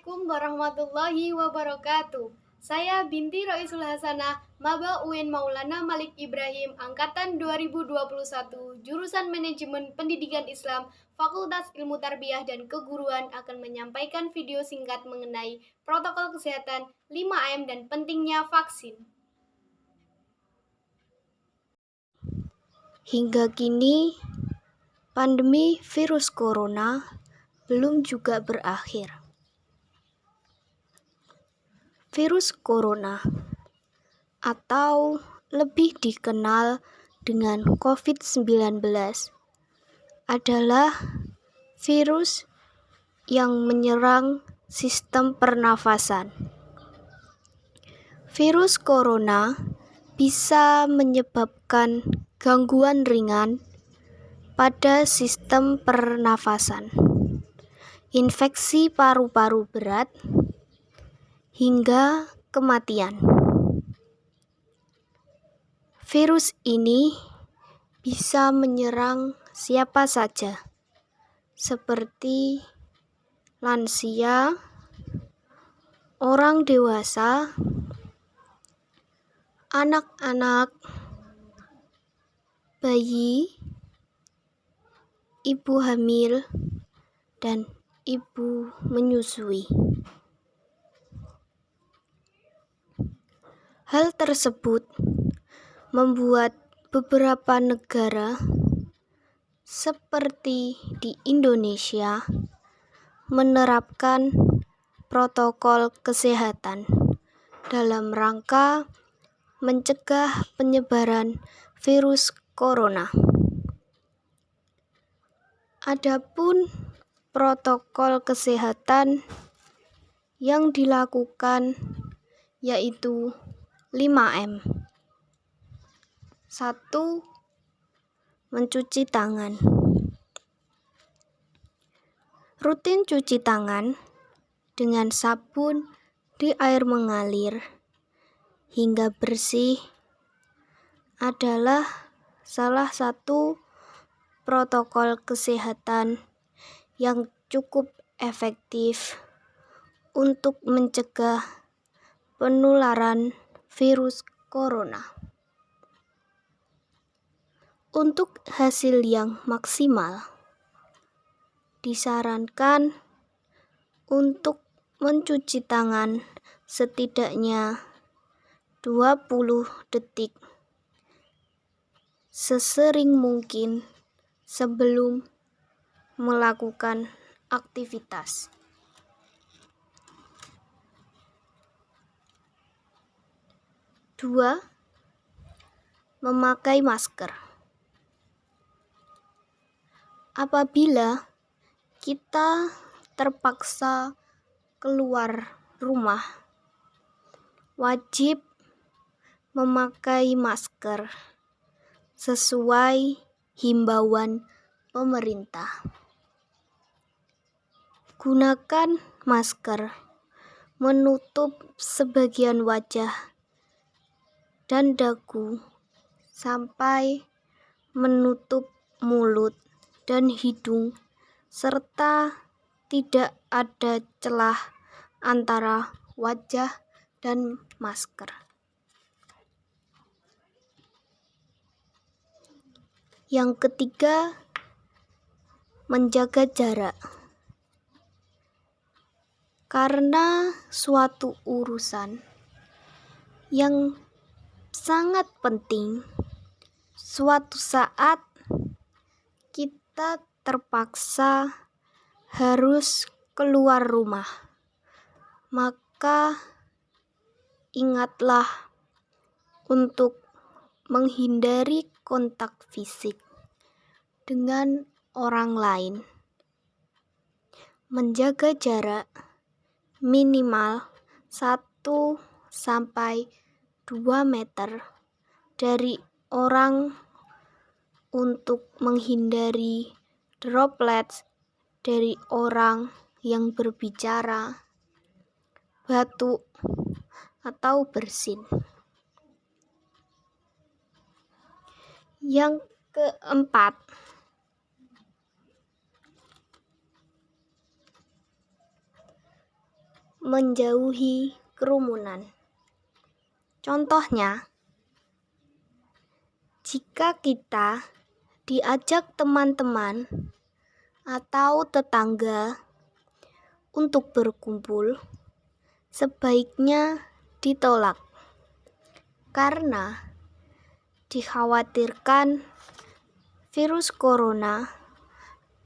Assalamualaikum warahmatullahi wabarakatuh. Saya binti Roisul Hasanah, Maba UIN Maulana Malik Ibrahim, Angkatan 2021, jurusan Manajemen Pendidikan Islam, Fakultas Ilmu Tarbiyah dan Keguruan akan menyampaikan video singkat mengenai protokol kesehatan 5M dan pentingnya vaksin. Hingga kini, pandemi virus corona belum juga berakhir. Virus corona atau lebih dikenal dengan COVID-19 adalah virus yang menyerang sistem pernafasan. Virus corona bisa menyebabkan gangguan ringan pada sistem pernafasan, infeksi paru-paru berat, hingga kematian. Virus ini bisa menyerang siapa saja, seperti lansia, orang dewasa, anak-anak, bayi, ibu hamil, dan ibu menyusui. Hal tersebut membuat beberapa negara seperti di Indonesia menerapkan protokol kesehatan dalam rangka mencegah penyebaran virus corona. Adapun protokol kesehatan yang dilakukan yaitu 5M. 1. Mencuci tangan. Rutin cuci tangan dengan sabun di air mengalir hingga bersih adalah salah satu protokol kesehatan yang cukup efektif untuk mencegah penularan virus corona. Untuk hasil yang maksimal, disarankan untuk mencuci tangan setidaknya 20 detik sesering mungkin sebelum melakukan aktivitas. 2. Memakai masker. Apabila kita terpaksa keluar rumah, wajib memakai masker sesuai himbauan pemerintah. Gunakan masker menutup sebagian wajah dan dagu sampai menutup mulut dan hidung, serta tidak ada celah antara wajah dan masker. Yang ketiga, menjaga jarak. Karena suatu urusan yang sangat penting, suatu saat kita terpaksa harus keluar rumah, maka ingatlah untuk menghindari kontak fisik dengan orang lain. Menjaga jarak minimal 1-2 meter dari orang untuk menghindari droplet dari orang yang berbicara, batuk, atau bersin. Yang keempat, menjauhi kerumunan. Contohnya, jika kita diajak teman-teman atau tetangga untuk berkumpul, sebaiknya ditolak karena dikhawatirkan virus corona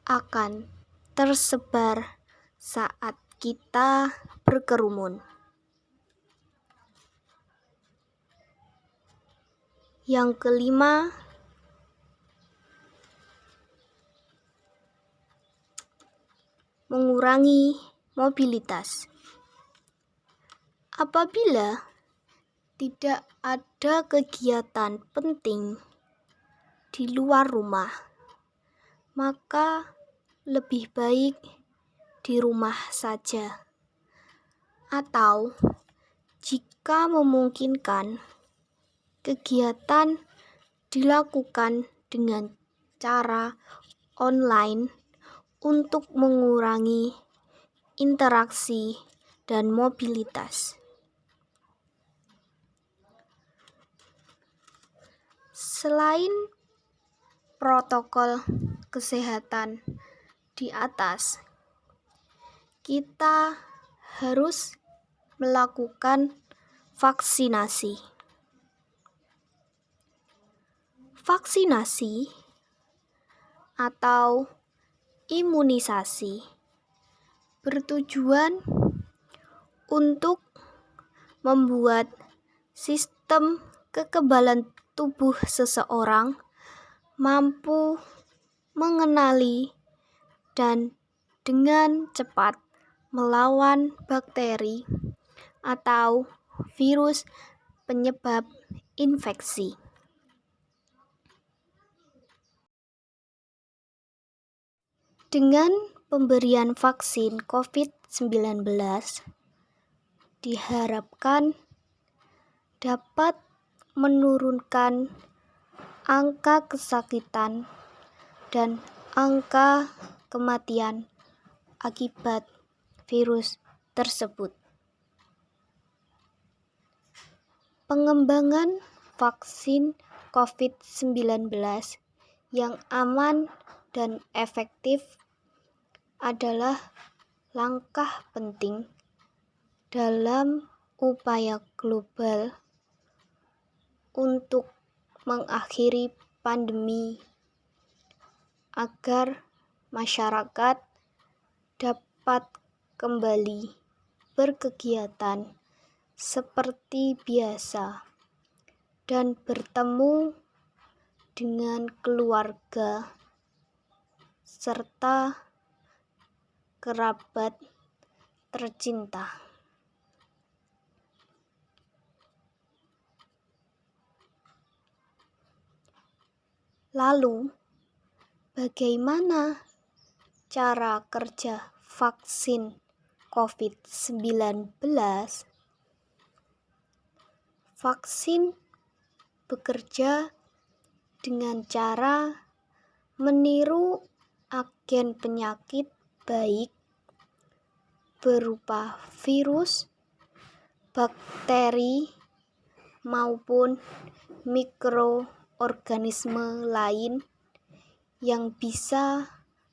akan tersebar saat kita berkerumun. Yang kelima, mengurangi mobilitas. Apabila tidak ada kegiatan penting di luar rumah, maka lebih baik di rumah saja. Atau jika memungkinkan, kegiatan dilakukan dengan cara online untuk mengurangi interaksi dan mobilitas. Selain protokol kesehatan di atas, kita harus melakukan vaksinasi. Vaksinasi atau imunisasi bertujuan untuk membuat sistem kekebalan tubuh seseorang mampu mengenali dan dengan cepat melawan bakteri atau virus penyebab infeksi. Dengan pemberian vaksin COVID-19 diharapkan dapat menurunkan angka kesakitan dan angka kematian akibat virus tersebut. Pengembangan vaksin COVID-19 yang aman dan efektif adalah langkah penting dalam upaya global untuk mengakhiri pandemi agar masyarakat dapat kembali berkegiatan seperti biasa dan bertemu dengan keluarga serta kerabat tercinta. Lalu, bagaimana cara kerja vaksin COVID-19? Vaksin bekerja dengan cara meniru agen penyakit baik berupa virus, bakteri, maupun mikroorganisme lain yang bisa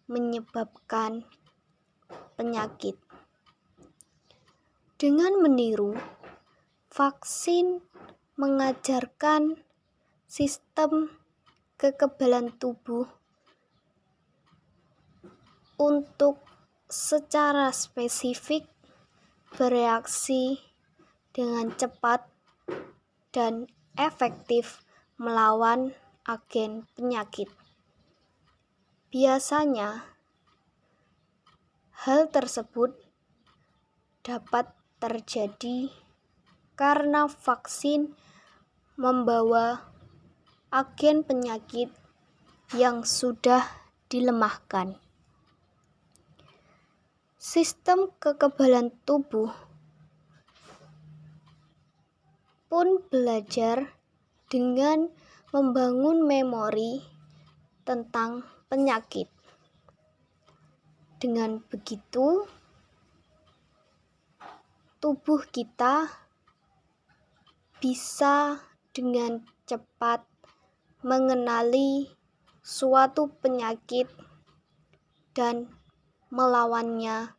menyebabkan penyakit. Dengan meniru, vaksin mengajarkan sistem kekebalan tubuh untuk secara spesifik bereaksi dengan cepat dan efektif melawan agen penyakit. Biasanya, hal tersebut dapat terjadi karena vaksin membawa agen penyakit yang sudah dilemahkan. Sistem kekebalan tubuh pun belajar dengan membangun memori tentang penyakit. Dengan begitu, tubuh kita bisa dengan cepat mengenali suatu penyakit dan melawannya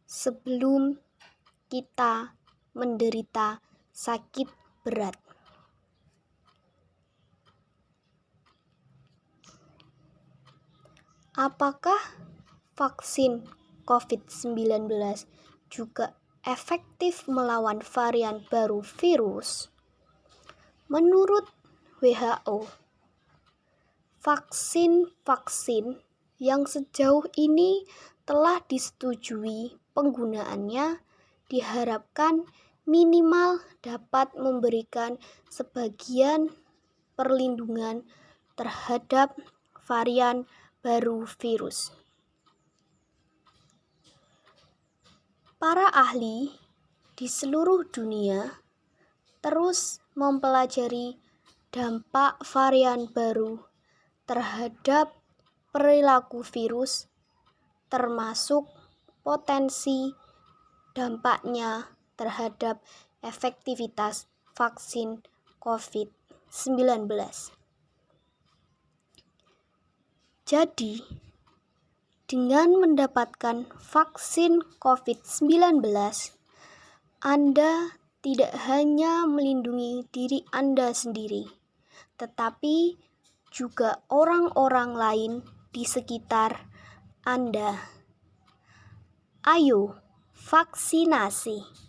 sebelum kita menderita sakit berat. Apakah vaksin COVID-19 juga efektif melawan varian baru virus? Menurut WHO, vaksin-vaksin yang sejauh ini telah disetujui penggunaannya diharapkan minimal dapat memberikan sebagian perlindungan terhadap varian baru virus. Para ahli di seluruh dunia terus mempelajari dampak varian baru terhadap perilaku virus, termasuk potensi dampaknya terhadap efektivitas vaksin COVID-19. Jadi, dengan mendapatkan vaksin COVID-19, Anda tidak hanya melindungi diri Anda sendiri, tetapi juga orang-orang lain di sekitar Anda. Ayo, vaksinasi!